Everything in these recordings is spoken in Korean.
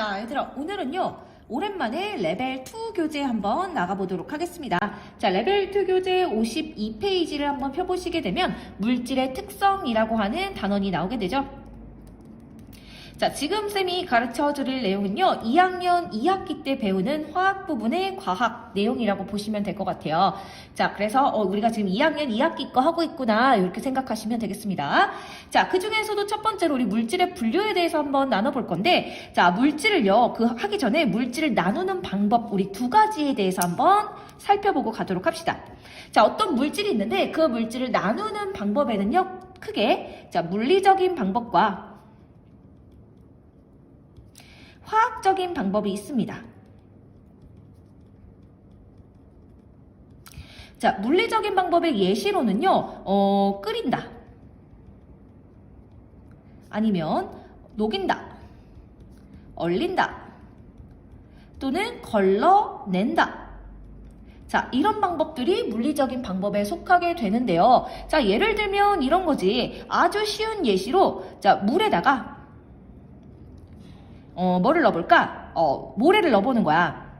자, 얘들아, 오늘은요, 오랜만에 레벨 2 교재 한번 나가보도록 하겠습니다. 자, 레벨 2 교재 52페이지를 한번 펴보시게 되면 물질의 특성이라고 하는 단원이 나오게 되죠. 자, 지금 쌤이 가르쳐 드릴 내용은요, 2학년 2학기 때 배우는 화학 부분의 과학 내용이라고 보시면 될 것 같아요. 자, 그래서 우리가 지금 2학년 2학기 거 하고 있구나, 이렇게 생각하시면 되겠습니다. 자, 그 중에서도 첫 번째로 우리 물질의 분류에 대해서 한번 나눠볼 건데, 자, 물질을요, 하기 전에 물질을 나누는 방법, 우리 두 가지에 대해서 한번 살펴보고 가도록 합시다. 자, 어떤 물질이 있는데, 그 물질을 나누는 방법에는요, 크게, 자, 물리적인 방법과 화학적인 방법이 있습니다. 자, 물리적인 방법의 예시로는요, 끓인다. 아니면 녹인다. 얼린다. 또는 걸러낸다. 자, 이런 방법들이 물리적인 방법에 속하게 되는데요. 자, 예를 들면 이런 거지. 아주 쉬운 예시로, 자, 물에다가 뭐를 넣어볼까? 모래를 넣어보는 거야.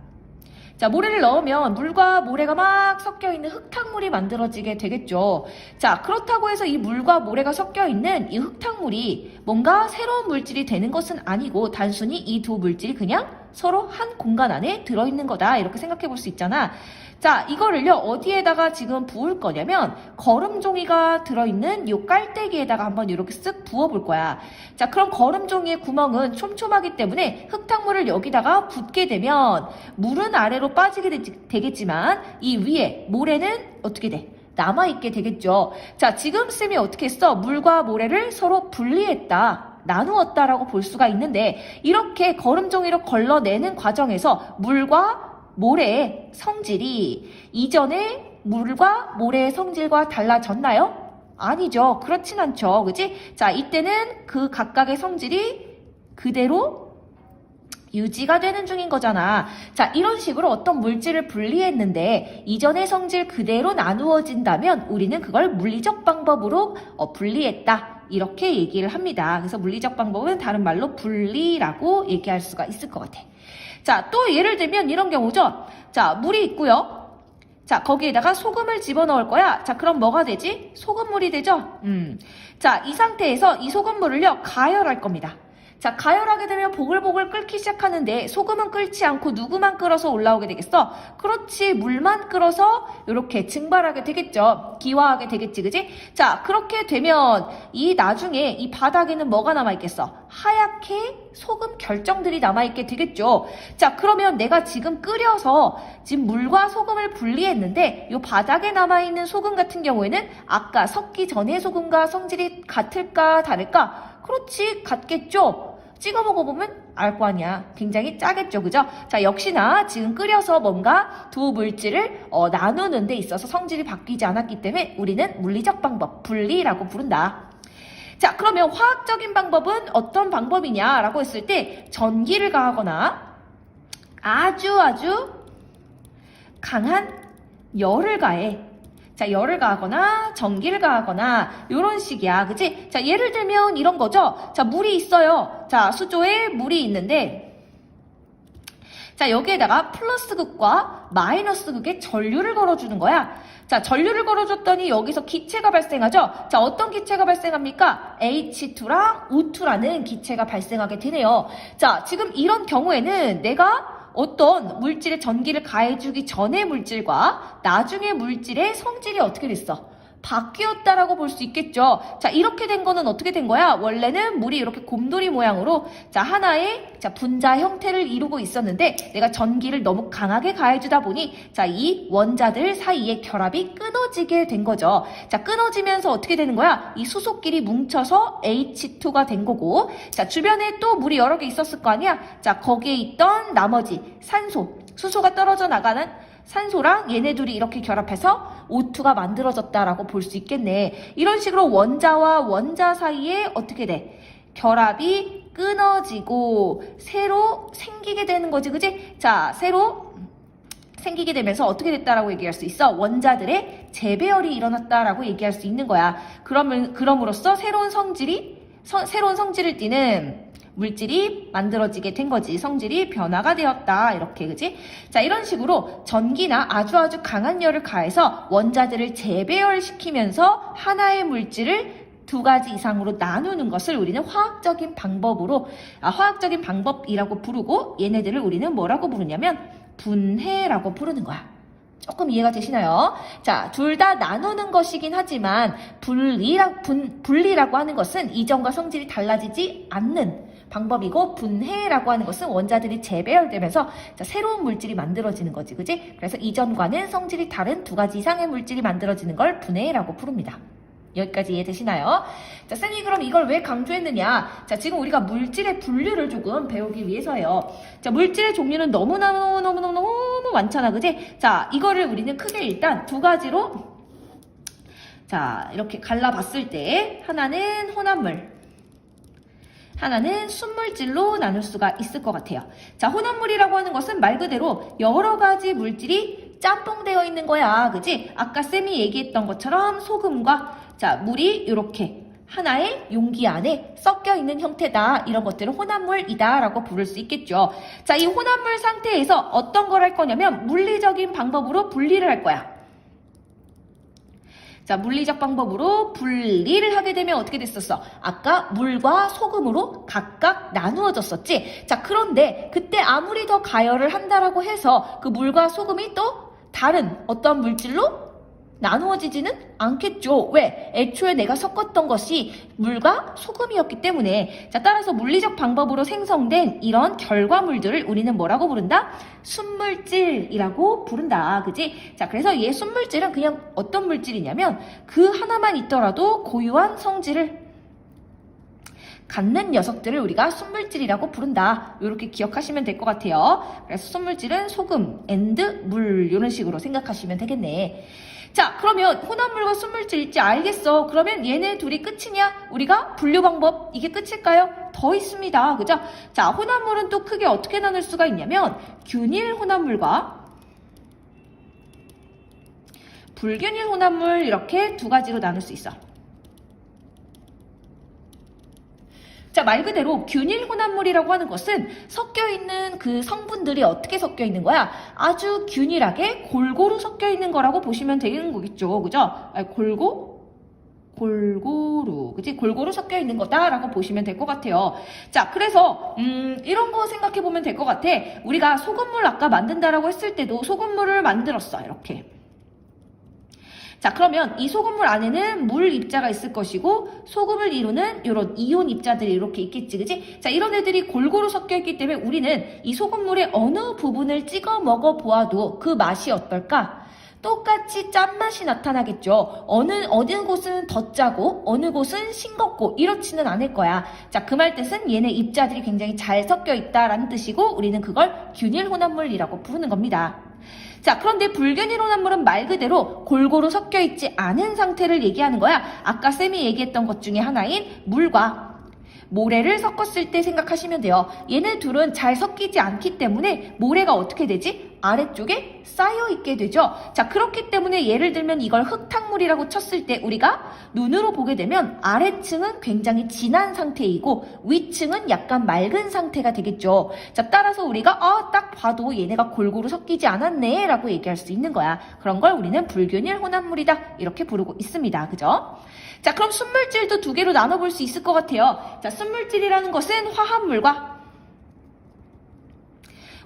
자, 모래를 넣으면 물과 모래가 막 섞여있는 흙탕물이 만들어지게 되겠죠. 자, 그렇다고 해서 이 물과 모래가 섞여있는 이 흙탕물이 뭔가 새로운 물질이 되는 것은 아니고 단순히 이 두 물질이 그냥 서로 한 공간 안에 들어있는 거다, 이렇게 생각해 볼 수 있잖아. 자, 이거를요, 어디에다가 지금 부을 거냐면 거름종이가 들어있는 이 깔때기에다가 한번 이렇게 쓱 부어볼 거야. 자, 그럼 거름종이의 구멍은 촘촘하기 때문에 흙탕물을 여기다가 붓게 되면 물은 아래로 빠지게 되겠지만 이 위에 모래는 어떻게 돼? 남아있게 되겠죠. 자, 지금 쌤이 어떻게 했어? 물과 모래를 서로 분리했다, 나누었다라고 볼 수가 있는데, 이렇게 거름종이로 걸러내는 과정에서 물과 모래의 성질이 이전에 물과 모래의 성질과 달라졌나요? 아니죠. 그렇진 않죠. 그치? 자, 이때는 그 각각의 성질이 그대로 유지가 되는 중인 거잖아. 자, 이런 식으로 어떤 물질을 분리했는데 이전의 성질 그대로 나누어진다면 우리는 그걸 물리적 방법으로 분리했다, 이렇게 얘기를 합니다. 그래서 물리적 방법은 다른 말로 분리라고 얘기할 수가 있을 것 같아. 자, 또 예를 들면 이런 경우죠. 자, 물이 있고요. 자, 거기에다가 소금을 집어넣을 거야. 자, 그럼 뭐가 되지? 소금물이 되죠? 자, 이 상태에서 이 소금물을요, 가열할 겁니다. 자, 가열하게 되면 보글보글 끓기 시작하는데 소금은 끓지 않고 누구만 끓어서 올라오게 되겠어? 그렇지, 물만 끓어서 이렇게 증발하게 되겠죠. 기화하게 되겠지, 그지? 자, 그렇게 되면 이 나중에 이 바닥에는 뭐가 남아있겠어? 하얗게 소금 결정들이 남아있게 되겠죠. 자, 그러면 내가 지금 끓여서 지금 물과 소금을 분리했는데 이 바닥에 남아있는 소금 같은 경우에는 아까 섞기 전의 소금과 성질이 같을까 다를까? 그렇지, 같겠죠. 찍어 먹어보면 알 거 아니야. 굉장히 짜겠죠, 그죠? 자, 역시나 지금 끓여서 뭔가 두 물질을 나누는 데 있어서 성질이 바뀌지 않았기 때문에 우리는 물리적 방법, 분리라고 부른다. 자, 그러면 화학적인 방법은 어떤 방법이냐라고 했을 때 전기를 가하거나 아주 강한 열을 가해. 자, 열을 가하거나 전기를 가하거나 이런 식이야, 그치? 자, 예를 들면 이런 거죠. 자, 물이 있어요. 자, 수조에 물이 있는데, 자, 여기에다가 플러스 극과 마이너스 극의 전류를 걸어주는 거야. 자, 전류를 걸어줬더니 여기서 기체가 발생하죠. 자, 어떤 기체가 발생합니까? H2랑 O2라는 기체가 발생하게 되네요. 자, 지금 이런 경우에는 내가 어떤 물질에 전기를 가해주기 전의 물질과 나중의 물질의 성질이 어떻게 됐어? 바뀌었다라고 볼 수 있겠죠. 자, 이렇게 된 거는 어떻게 된 거야? 원래는 물이 이렇게 곰돌이 모양으로 자, 하나의 분자 형태를 이루고 있었는데 내가 전기를 너무 강하게 가해주다 보니 자, 이 원자들 사이의 결합이 끊어지게 된 거죠. 자, 끊어지면서 어떻게 되는 거야? 이 수소끼리 뭉쳐서 H2가 된 거고, 자, 주변에 또 물이 여러 개 있었을 거 아니야? 자, 거기에 있던 나머지 산소, 수소가 떨어져 나가는 산소랑 얘네 둘이 이렇게 결합해서 O2가 만들어졌다라고 볼 수 있겠네. 이런 식으로 원자와 원자 사이에 어떻게 돼? 결합이 끊어지고 새로 생기게 되는 거지, 그지? 자, 새로 생기게 되면서 어떻게 됐다라고 얘기할 수 있어? 원자들의 재배열이 일어났다라고 얘기할 수 있는 거야. 그럼으로써 새로운 성질을 띠는 물질이 만들어지게 된 거지. 성질이 변화가 되었다. 이렇게, 그지? 자, 이런 식으로 전기나 아주 강한 열을 가해서 원자들을 재배열시키면서 하나의 물질을 두 가지 이상으로 나누는 것을 우리는 화학적인 방법이라고 부르고, 얘네들을 우리는 뭐라고 부르냐면 분해라고 부르는 거야. 조금 이해가 되시나요? 자, 둘 다 나누는 것이긴 하지만 분리라고 하는 것은 이전과 성질이 달라지지 않는 방법이고, 분해라고 하는 것은 원자들이 재배열되면서 새로운 물질이 만들어지는 거지, 그지? 그래서 이전과는 성질이 다른 두 가지 이상의 물질이 만들어지는 걸 분해라고 부릅니다. 여기까지 이해되시나요? 자, 쌤이 그럼 이걸 왜 강조했느냐? 자, 지금 우리가 물질의 분류를 조금 배우기 위해서예요. 자, 물질의 종류는 너무 많잖아, 그지? 자, 이거를 우리는 크게 일단 두 가지로, 자, 이렇게 갈라봤을 때, 하나는 혼합물, 하나는 순물질로 나눌 수가 있을 것 같아요. 자, 혼합물이라고 하는 것은 말 그대로 여러 가지 물질이 짬뽕되어 있는 거야, 그지? 아까 쌤이 얘기했던 것처럼 소금과 물이 이렇게 하나의 용기 안에 섞여 있는 형태다. 이런 것들은 혼합물이다 라고 부를 수 있겠죠. 자, 이 혼합물 상태에서 어떤 걸 할 거냐면 물리적인 방법으로 분리를 할 거야. 자, 물리적 방법으로 분리를 하게 되면 어떻게 됐었어? 아까 물과 소금으로 각각 나누어졌었지? 자, 그런데 그때 아무리 더 가열을 한다라고 해서 그 물과 소금이 또 다른 어떤 물질로 나누어지지는 않겠죠. 왜? 애초에 내가 섞었던 것이 물과 소금이었기 때문에. 자, 따라서 물리적 방법으로 생성된 이런 결과물들을 우리는 뭐라고 부른다? 순물질이라고 부른다. 그지? 자, 그래서 얘 순물질은 그냥 어떤 물질이냐면 그 하나만 있더라도 고유한 성질을 갖는 녀석들을 우리가 순물질이라고 부른다. 이렇게 기억하시면 될 것 같아요. 그래서 순물질은 소금, 물 이런 식으로 생각하시면 되겠네. 자, 그러면 혼합물과 순물질일지 알겠어. 그러면 얘네 둘이 끝이냐? 우리가 분류 방법 이게 끝일까요? 더 있습니다. 그죠? 자, 혼합물은 또 크게 어떻게 나눌 수가 있냐면 균일 혼합물과 불균일 혼합물 이렇게 두 가지로 나눌 수 있어. 자, 말 그대로 균일 혼합물이라고 하는 것은 섞여있는 그 성분들이 어떻게 섞여있는 거야? 아주 균일하게 골고루 섞여있는 거라고 보시면 되는 거겠죠. 그죠? 골고루, 그치? 골고루 섞여있는 거다라고 보시면 될 것 같아요. 자, 그래서 이런 거 생각해 보면 될 것 같아. 우리가 소금물 아까 만든다라고 했을 때도 소금물을 만들었어. 이렇게. 자, 그러면 이 소금물 안에는 물 입자가 있을 것이고 소금을 이루는 이런 이온 입자들이 이렇게 있겠지, 그지? 자, 이런 애들이 골고루 섞여 있기 때문에 우리는 이 소금물의 어느 부분을 찍어 먹어 보아도 그 맛이 어떨까? 똑같이 짠맛이 나타나겠죠. 어느 곳은 더 짜고 어느 곳은 싱겁고 이렇지는 않을 거야. 자, 그 말 뜻은 얘네 입자들이 굉장히 잘 섞여 있다라는 뜻이고 우리는 그걸 균일 혼합물이라고 부르는 겁니다. 자, 그런데 불균일 혼합물은 말 그대로 골고루 섞여 있지 않은 상태를 얘기하는 거야. 아까 쌤이 얘기했던 것 중에 하나인 물과 모래를 섞었을 때 생각하시면 돼요. 얘네 둘은 잘 섞이지 않기 때문에 모래가 어떻게 되지? 아래쪽에 쌓여있게 되죠. 자, 그렇기 때문에 예를 들면 이걸 흙탕물이라고 쳤을 때 우리가 눈으로 보게 되면 아래층은 굉장히 진한 상태이고 위층은 약간 맑은 상태가 되겠죠. 자, 따라서 우리가 딱 봐도 얘네가 골고루 섞이지 않았네 라고 얘기할 수 있는 거야. 그런 걸 우리는 불균일 혼합물이다 이렇게 부르고 있습니다. 그죠? 자, 그럼 순물질도 두 개로 나눠볼 수 있을 것 같아요. 자, 순물질이라는 것은 화합물과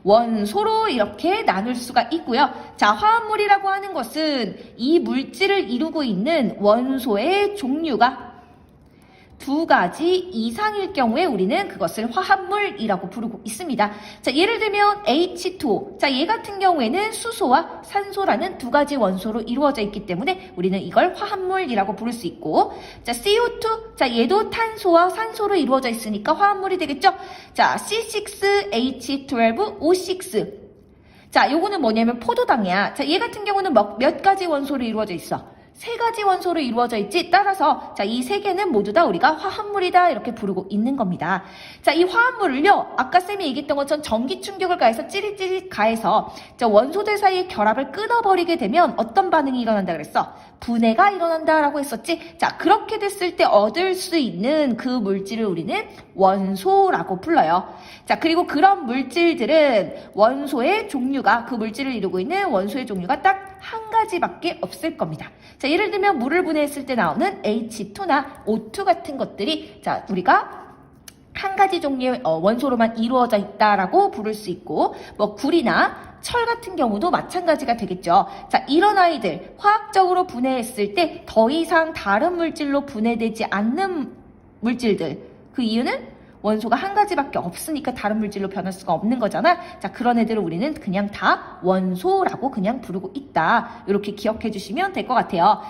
원소로 이렇게 나눌 수가 있고요. 자, 화합물이라고 하는 것은 이 물질을 이루고 있는 원소의 종류가 두 가지 이상일 경우에 우리는 그것을 화합물이라고 부르고 있습니다. 자, 예를 들면 H2O. 자, 얘 같은 경우에는 수소와 산소라는 두 가지 원소로 이루어져 있기 때문에 우리는 이걸 화합물이라고 부를 수 있고, 자, CO2. 자, 얘도 탄소와 산소로 이루어져 있으니까 화합물이 되겠죠? 자, C6H12O6. 자, 요거는 뭐냐면 포도당이야. 자, 얘 같은 경우는 몇 가지 원소로 이루어져 있어? 세 가지 원소로 이루어져 있지. 따라서 자, 이 세 개는 모두 다 우리가 화합물이다 이렇게 부르고 있는 겁니다. 자, 이 화합물을요, 아까 쌤이 얘기했던 것처럼 전기 충격을 가해서 찌릿찌릿 가해서 자, 원소들 사이의 결합을 끊어버리게 되면 어떤 반응이 일어난다 그랬어? 분해가 일어난다라고 했었지. 자, 그렇게 됐을 때 얻을 수 있는 그 물질을 우리는 원소라고 불러요. 자, 그리고 그런 물질들은 원소의 종류가, 그 물질을 이루고 있는 원소의 종류가 딱 한 가지밖에 없을 겁니다. 자, 예를 들면 물을 분해했을 때 나오는 H2나 O2 같은 것들이 자, 우리가 한 가지 종류의 원소로만 이루어져 있다라고 부를 수 있고, 뭐 굴이나 철 같은 경우도 마찬가지가 되겠죠. 자, 이런 아이들 화학적으로 분해했을 때 더 이상 다른 물질로 분해되지 않는 물질들, 그 이유는 원소가 한 가지밖에 없으니까 다른 물질로 변할 수가 없는 거잖아. 자, 그런 애들을 우리는 그냥 다 원소라고 그냥 부르고 있다. 이렇게 기억해 주시면 될 것 같아요.